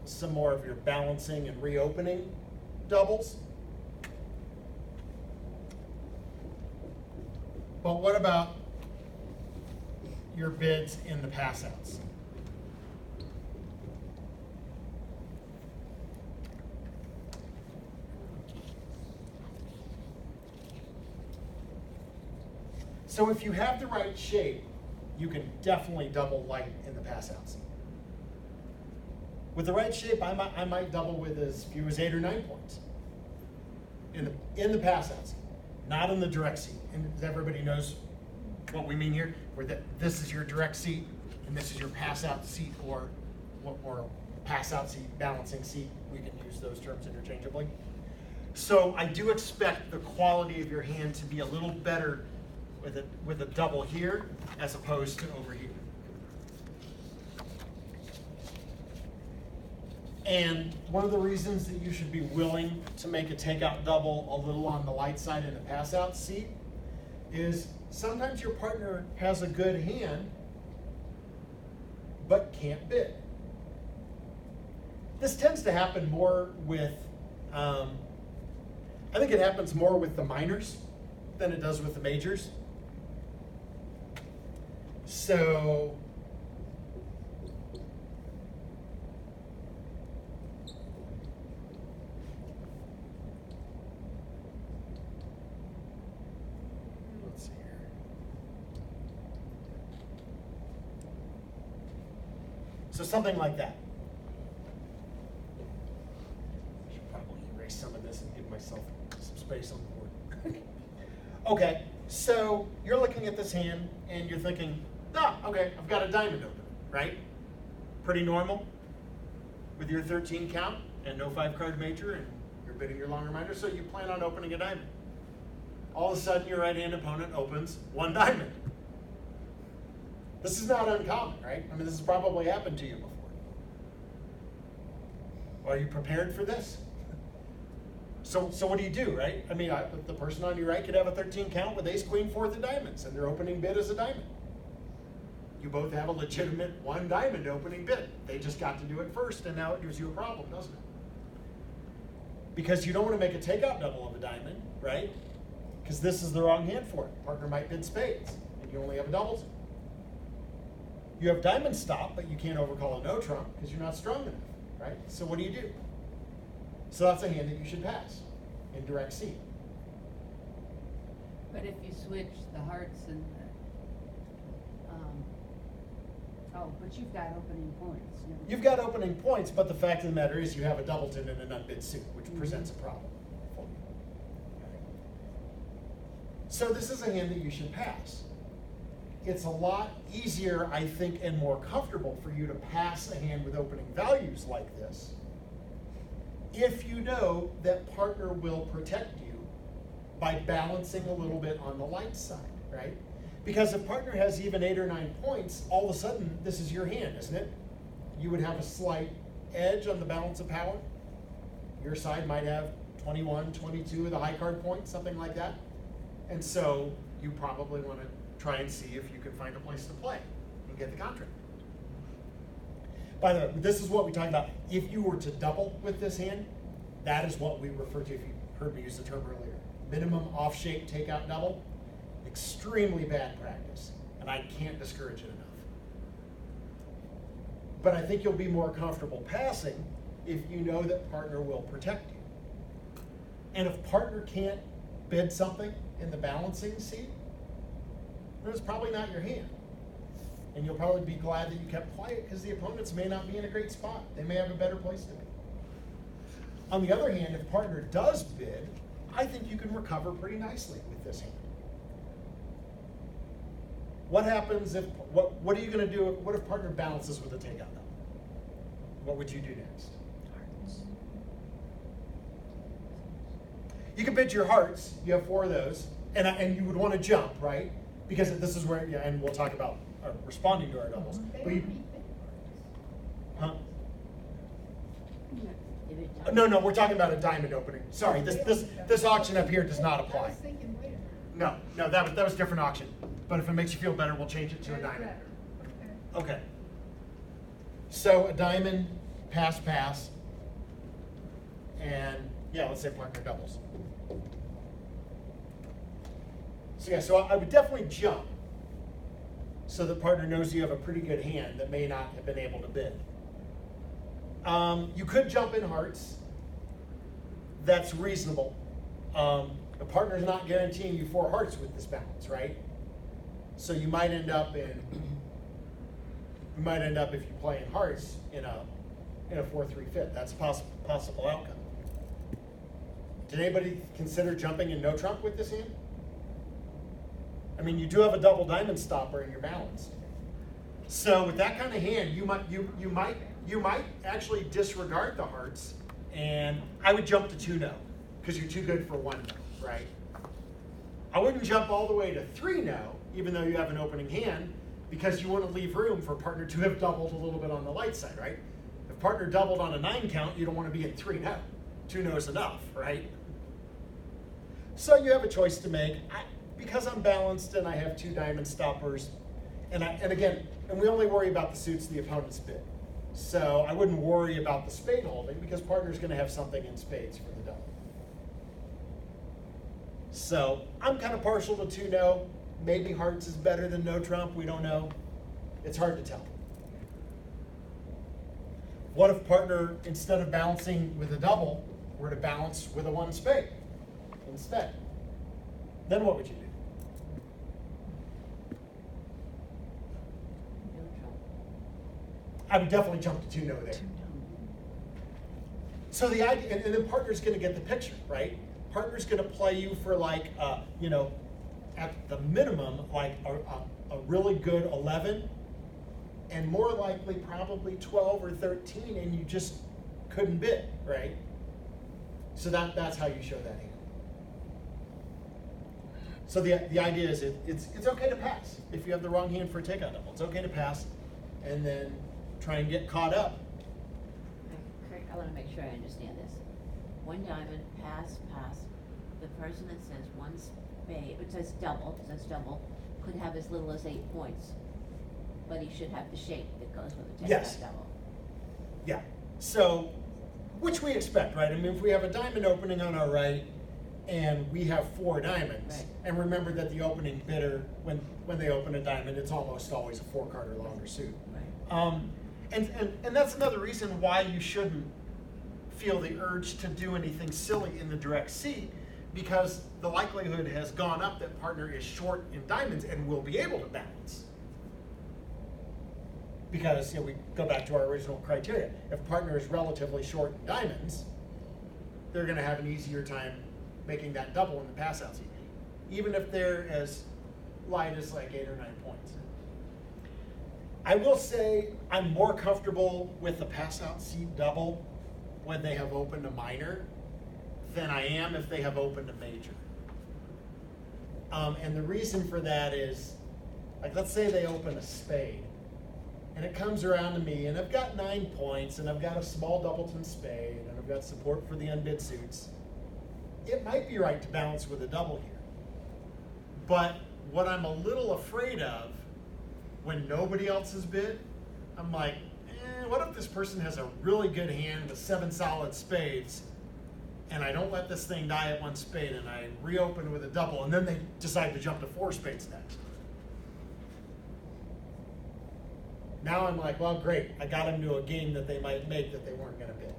some more of your balancing and reopening doubles. But what about your bids in the pass outs? So if you have the right shape, you can definitely double light in the pass outs. With the right shape, I might double with as few as 8 or 9 points in the pass outs, not in the direct seat. And everybody knows what we mean here, where this is your direct seat and this is your pass out seat or pass out seat, balancing seat. We can use those terms interchangeably. So I do expect the quality of your hand to be a little better with a double here as opposed to over here. And one of the reasons that you should be willing to make a takeout double a little on the light side in a pass out seat is sometimes your partner has a good hand but can't bid. This tends to happen more with, I think it happens more with the minors than it does with the majors. So let's see here. So something like that. I should probably erase some of this and give myself some space on the board. Okay, so you're looking at this hand and you're thinking, okay, I've got a diamond open, right? Pretty normal with your 13 count and no 5-card major, and you're bidding your long reminder, so you plan on opening a diamond. All of a sudden, your right-hand opponent opens 1 diamond. This is not uncommon, right? I mean, this has probably happened to you before. Are you prepared for this? So what do you do, right? I mean, the person on your right could have a 13 count with ace, queen, 4th of diamonds, and their opening bid is a diamond. You both have a legitimate 1 diamond opening bid. They just got to do it first, and now it gives you a problem, doesn't it? Because you don't want to make a takeout double of a diamond, right? Because this is the wrong hand for it. Partner might bid spades, and you only have a doubles. You have diamond stop, but you can't overcall a no trump because you're not strong enough, right? So what do? So that's a hand that you should pass in direct seat. But if you switch the hearts and but you've got opening points. You've got opening points, but the fact of the matter is you have a doubleton and an unbid suit, which presents a problem for you. Okay. So this is a hand that you should pass. It's a lot easier, I think, and more comfortable for you to pass a hand with opening values like this if you know that partner will protect you by balancing a little bit on the light side, right? Because if partner has even 8 or 9 points, all of a sudden, this is your hand, isn't it? You would have a slight edge on the balance of power. Your side might have 21, 22 of the high card points, something like that. And so you probably want to try and see if you can find a place to play and get the contract. By the way, this is what we talked about. If you were to double with this hand, that is what we refer to, if you heard me use the term earlier. Minimum off-shape takeout double. Extremely bad practice, and I can't discourage it enough. But I think you'll be more comfortable passing if you know that partner will protect you. And if partner can't bid something in the balancing seat, then it's probably not your hand. And you'll probably be glad that you kept quiet because the opponents may not be in a great spot. They may have a better place to be. On the other hand, if partner does bid, I think you can recover pretty nicely with this hand. What happens if, what are you going to do? What if partner balances with a takeout double? What would you do next? Hearts. You can bid your hearts. You have 4 of those. And you would want to jump, right? Because this is where, yeah, and we'll talk about responding to our doubles. Huh? No, we're talking about a diamond opening. Sorry, this auction up here does not apply. No, that was a different auction. But if it makes you feel better, we'll change it to a diamond. Okay. So a diamond pass, pass, and yeah, let's say partner doubles. So yeah, so I would definitely jump so the partner knows you have a pretty good hand that may not have been able to bid. You could jump in hearts. That's reasonable. The partner's not guaranteeing you 4 hearts with this balance, right? So you might end up if you play in hearts in a 4-3 fit. That's a possible outcome. Did anybody consider jumping in no trump with this hand? I mean, you do have a double diamond stopper in your balance. So with that kind of hand, you might actually disregard the hearts, and I would jump to 2-no because you're too good for 1-no, right? I wouldn't jump all the way to 3-no, even though you have an opening hand, because you want to leave room for partner to have doubled a little bit on the light side, right? If partner doubled on a 9 count, you don't want to be at 3-no. 2-no is enough, right? So you have a choice to make. Because I'm balanced and I have 2 diamond stoppers, and we only worry about the suits the opponent's bid. So I wouldn't worry about the spade holding because partner's going to have something in spades for the double. So I'm kind of partial to 2-no. Maybe hearts is better than no trump. We don't know. It's hard to tell. What if partner, instead of balancing with a double, were to balance with a 1 spade instead? Then what would you do? I would definitely jump to 2-no there. So the idea, and then partner's going to get the picture, right? Partner's going to play you for like, at the minimum, like a really good 11, and more likely probably 12 or 13, and you just couldn't bid, right? So that's how you show that hand. So the idea is it's okay to pass if you have the wrong hand for a takeout double. It's okay to pass, and then try and get caught up. Kurt, I want to make sure I understand this. 1 diamond, pass, pass. The person that says 1 spade, it says double, could have as little as 8 points, but he should have the shape that goes with a takeout Yes. double. Yeah. So, which we expect, right? I mean, if we have a diamond opening on our right, and we have 4 diamonds, Right. and remember that the opening bidder, when they open a diamond, it's almost always a 4-card or longer suit. Right. And that's another reason why you shouldn't feel the urge to do anything silly in the direct seat, because the likelihood has gone up that partner is short in diamonds and will be able to balance. Because we go back to our original criteria. If partner is relatively short in diamonds, they're going to have an easier time making that double in the pass out seat, even if they're as light as like 8 or 9 points. I will say I'm more comfortable with the pass out seat double when they have opened a minor than I am if they have opened a major. And the reason for that is, like, let's say they open a spade, and it comes around to me, and I've got 9 points, and I've got a small doubleton spade, and I've got support for the unbid suits. It might be right to balance with a double here. But what I'm a little afraid of, when nobody else has bid, I'm like, what if this person has a really good hand with 7 solid spades, and I don't let this thing die at 1 spade, and I reopen with a double, and then they decide to jump to 4 spades next. Now I'm like, well, great, I got them to a game that they might make that they weren't going to bid.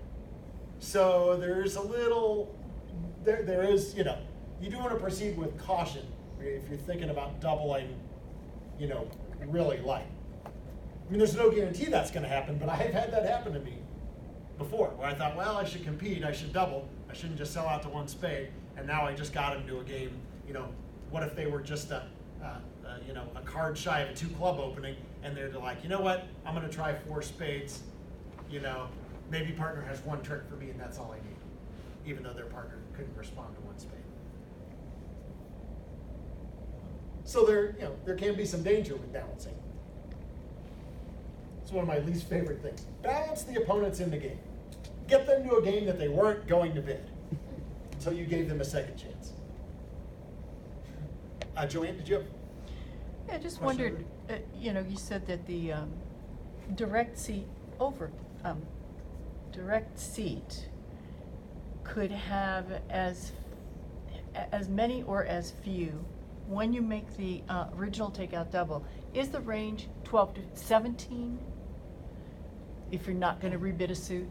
So there's a little, there is, you do want to proceed with caution if you're thinking about doubling, really light. I mean, there's no guarantee that's going to happen, but I have had that happen to me before, where I thought, well, I should compete, I should double, I shouldn't just sell out to 1 spade, and now I just got them to a game, what if they were just a card shy of a 2 club opening, and they're like, you know what, I'm going to try 4 spades, maybe partner has 1 trick for me, and that's all I need, even though their partner couldn't respond to 1 spade. So there can be some danger with balancing. It's one of my least favorite things. Balance the opponents in the game. Get them to a game that they weren't going to bid until you gave them a second chance. Joanne, did you have? Yeah, I just Question wondered, you said that the direct seat over direct seat could have as many or as few, when you make the original takeout double, is the range 12 to 17? If you're not gonna rebid a suit,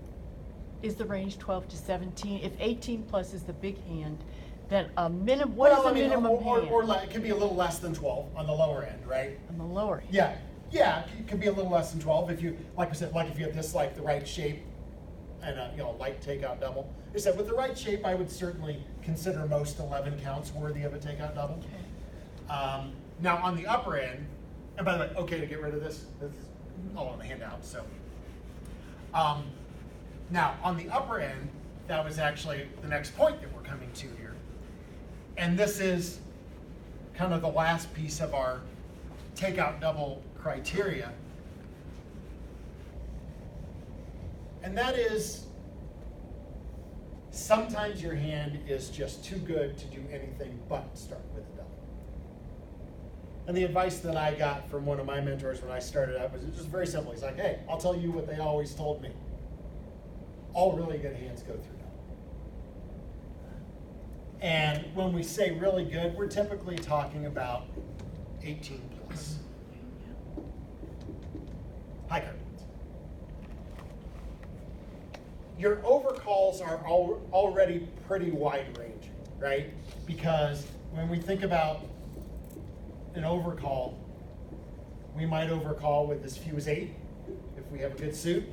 is the range 12 to 17? If 18 plus is the big hand, then a minimum, what is Well, the I mean, minimum hand? or it could be a little less than 12 on the lower end, right? On the lower hand? Yeah, it could be a little less than 12 if you, like I said, like if you have this, like the right shape and a, light takeout double. Like I said, with the right shape, I would certainly consider most 11 counts worthy of a takeout double. Okay. Now on the upper end, and by the way, okay to get rid of this is all on the handout, so. Now on the upper end, that was actually the next point that we're coming to here. And this is kind of the last piece of our takeout double criteria. And that is, sometimes your hand is just too good to do anything but start with a double. And the advice that I got from one of my mentors when I started out was just very simple. He's like, hey, I'll tell you what they always told me. All really good hands go through double. And when we say really good, we're typically talking about 18 plus. High card points. Your overcalls are already pretty wide ranging, right? Because when we think about an overcall, we might overcall with as few as 8 if we have a good suit.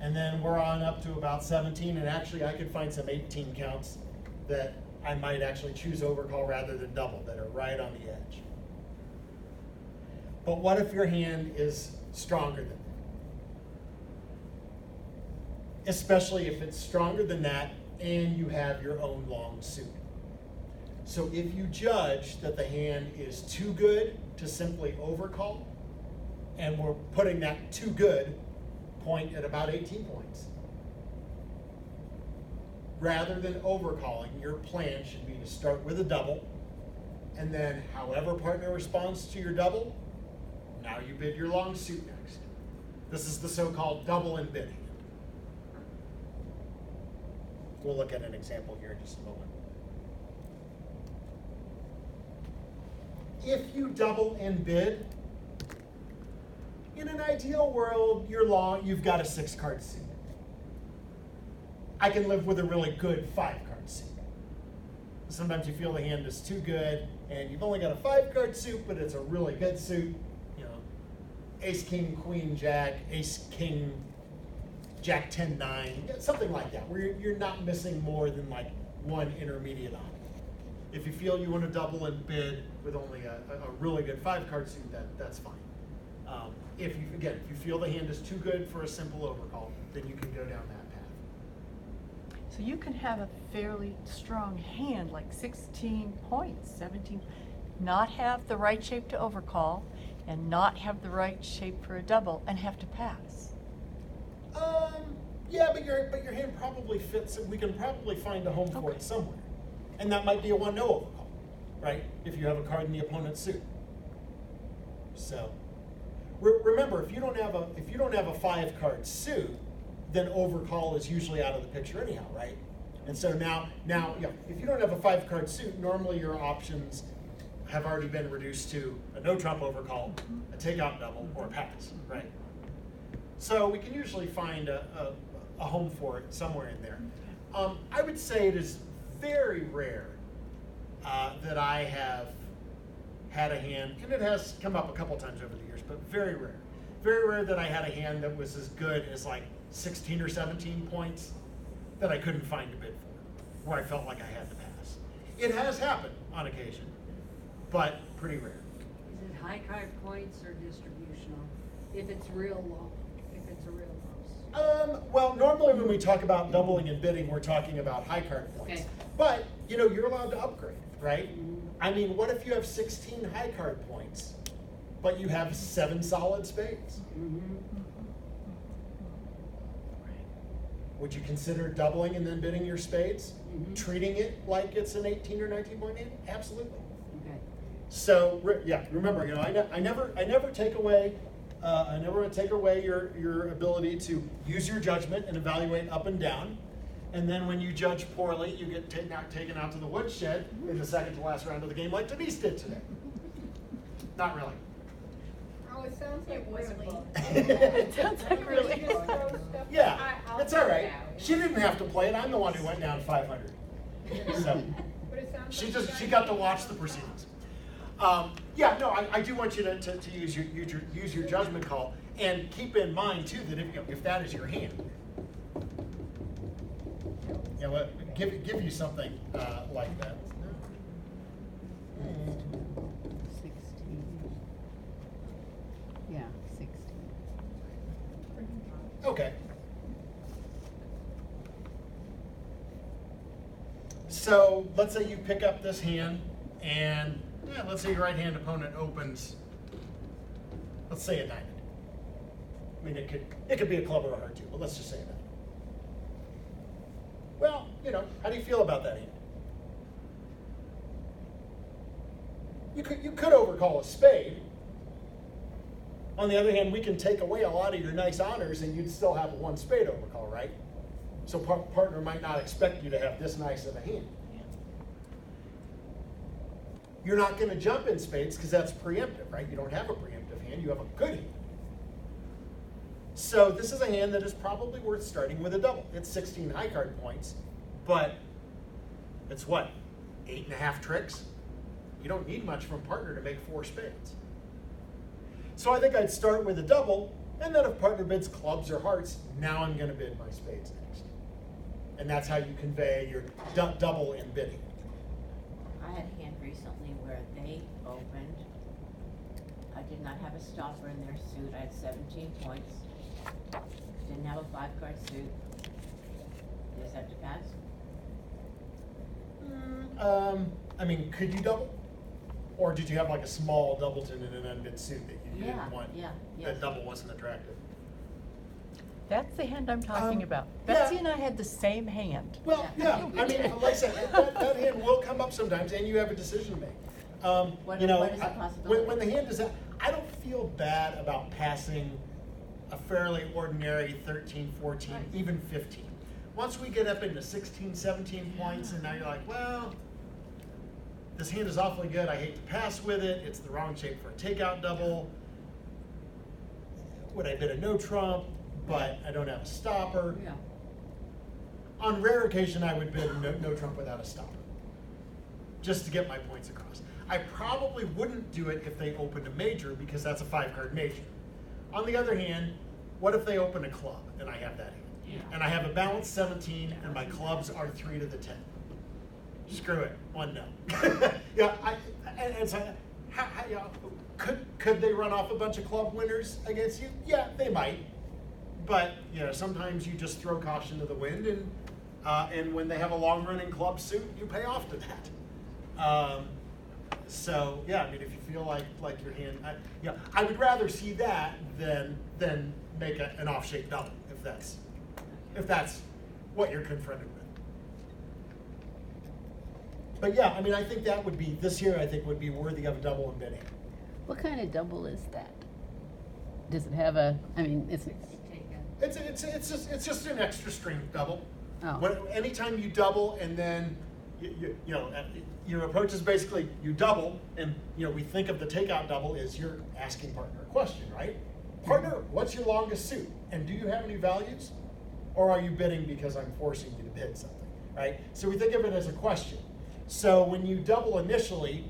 And then we're on up to about 17, and actually I could find some 18 counts that I might actually choose overcall rather than double, that are right on the edge. But what if your hand is stronger than that? Especially if it's stronger than that and you have your own long suit. So if you judge that the hand is too good to simply overcall, and we're putting that too good point at about 18 points, rather than overcalling, your plan should be to start with a double, and then however partner responds to your double, now you bid your long suit next. This is the so-called double in bidding. We'll look at an example here in just a moment. If you double in bid, in an ideal world, you've got a 6-card suit. I can live with a really good 5-card suit. Sometimes you feel the hand is too good, and you've only got a 5-card suit, but it's a really good suit. Ace, king, queen, jack, ace, king, jack, 10, 9, something like that, where you're not missing more than like one intermediate on it. If you feel you want to double and bid with only a really good 5-card suit, that's fine. If you feel the hand is too good for a simple overcall, then you can go down that path. So you can have a fairly strong hand, like 16 points, 17, not have the right shape to overcall, and not have the right shape for a double, and have to pass. Yeah, but your hand probably fits. We can probably find a home for Okay. it somewhere, and that might be a 1-no overcall, right? If you have a card in the opponent's suit. So, remember, if you don't have a 5-card suit, then overcall is usually out of the picture anyhow, right? And so now, if you don't have a 5-card suit, normally your options have already been reduced to a no trump overcall, a takeout double, or a pass, right? So we can usually find a home for it somewhere in there. I would say it is very rare that I have had a hand, and it has come up a couple times over the years, but very rare that I had a hand that was as good as like 16 or 17 points that I couldn't find a bid for, where I felt like I had to pass. It has happened on occasion, but pretty rare. Is it high card points or distributional? If it's real low, if it's a real low. Well, normally when we talk about doubling and bidding, we're talking about high card points. Okay. But, you're allowed to upgrade, right? I mean, what if you have 16 high card points, but you have 7 solid spades? Would you consider doubling and then bidding your spades? Treating it like it's an 18 or 19 point hand? Absolutely. Okay. So, remember, I never take away I never want to take away your ability to use your judgment and evaluate up and down. And then when you judge poorly, you get taken out to the woodshed in the second to last round of the game, like Denise did today. Not really. Oh, it sounds like really. It sounds like really. Yeah, I'll it's all right. figure it out. She didn't have to play it. I'm the one who went down 500. So But it sounds she like she got to watch the proceedings. Yeah, no, I do want you to use your judgment call, and keep in mind too that if that is your hand, you know what, give you something like that. 16. Yeah, 16. Okay. So let's say you pick up this hand, and let's say your right hand opponent opens, let's say a diamond. I mean, it could be a club or a heart too, but let's just say a diamond. Well, how do you feel about that hand? You could overcall a spade. On the other hand, we can take away a lot of your nice honors, and you'd still have a one spade overcall, right? So partner might not expect you to have this nice of a hand. You're not going to jump in spades because that's preemptive, right? You don't have a preemptive hand, you have a good hand. So this is a hand that is probably worth starting with a double. It's 16 high card points, but it's what, 8.5 tricks? You don't need much from partner to make 4 spades. So I think I'd start with a double, and then if partner bids clubs or hearts, now I'm going to bid my spades next. And that's how you convey your double in bidding. I had a hand recently where they opened. I did not have a stopper in their suit. I had 17 points. Didn't have a 5-card suit. They just have to pass. I mean, could you double? Or did you have like a small doubleton in an unbid suit that you didn't want? Yeah, That yes. double wasn't attractive. That's the hand I'm talking about. yeah. Betsy and I had the same hand. Well, yeah, I mean, like I said, that hand will come up sometimes, and you have a decision to make. What You know, is the I- possibility? when the hand is out, I don't feel bad about passing a fairly ordinary 13, 14, Right. even 15. Once we get up into 16, 17 points, and now you're like, well, this hand is awfully good. I hate to pass with it. It's the wrong shape for a takeout double. Would I bid a no trump? But I don't have a stopper. Yeah. On rare occasion, I would bid no trump without a stopper, just to get my points across. I probably wouldn't do it if they opened a major, because that's a 5-card major. On the other hand, what if they open a club and I have that hand? Yeah. And I have a balanced 17 and my clubs are 3 to the 10. Screw it, 1 no. Yeah, and so, could they run off a bunch of club winners against you? Yeah, they might. But sometimes you just throw caution to the wind, and when they have a long-running club suit, you pay off to that. So yeah, I mean, if you feel like your hand, I would rather see that than make an off-shape double if that's what you're confronted with. But yeah, I mean, I think that would be this year. I think would be worthy of a double in bidding. What kind of double is that? Does it have a, I mean, it's, It's just an extra strength double. Oh. Anytime you double and then your approach is basically you double, and we think of the takeout double as you're asking partner a question, right? Partner, what's your longest suit, and do you have any values, or are you bidding because I'm forcing you to bid something, right? So we think of it as a question. So when you double initially,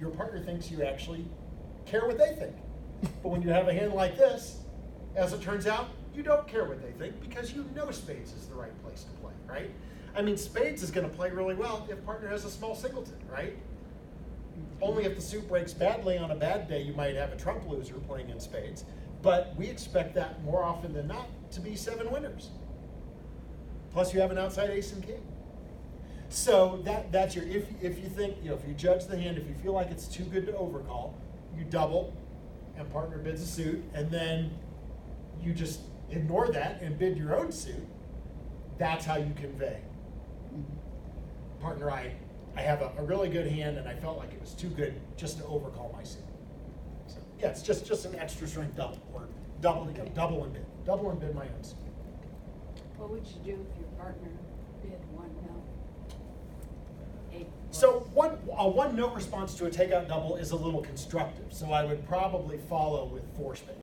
your partner thinks you actually care what they think, but when you have a hand like this, as it turns out, you don't care what they think because you know spades is the right place to play, right? I mean, spades is going to play really well if partner has a small singleton, right? Only if the suit breaks badly on a bad day, you might have a trump loser playing in spades. But we expect that more often than not to be 7 winners. Plus you have an outside ace and king. So that's your, if you think, if you judge the hand, if you feel like it's too good to overcall, you double and partner bids a suit, and then you just ignore that and bid your own suit. That's how you convey. Partner, I have a really good hand, and I felt like it was too good just to overcall my suit. So. Yeah, it's just an extra strength double, or double and bid my own suit. What would you do if your partner bid one no? So one no response to a takeout double is a little constructive, so I would probably follow with four spades.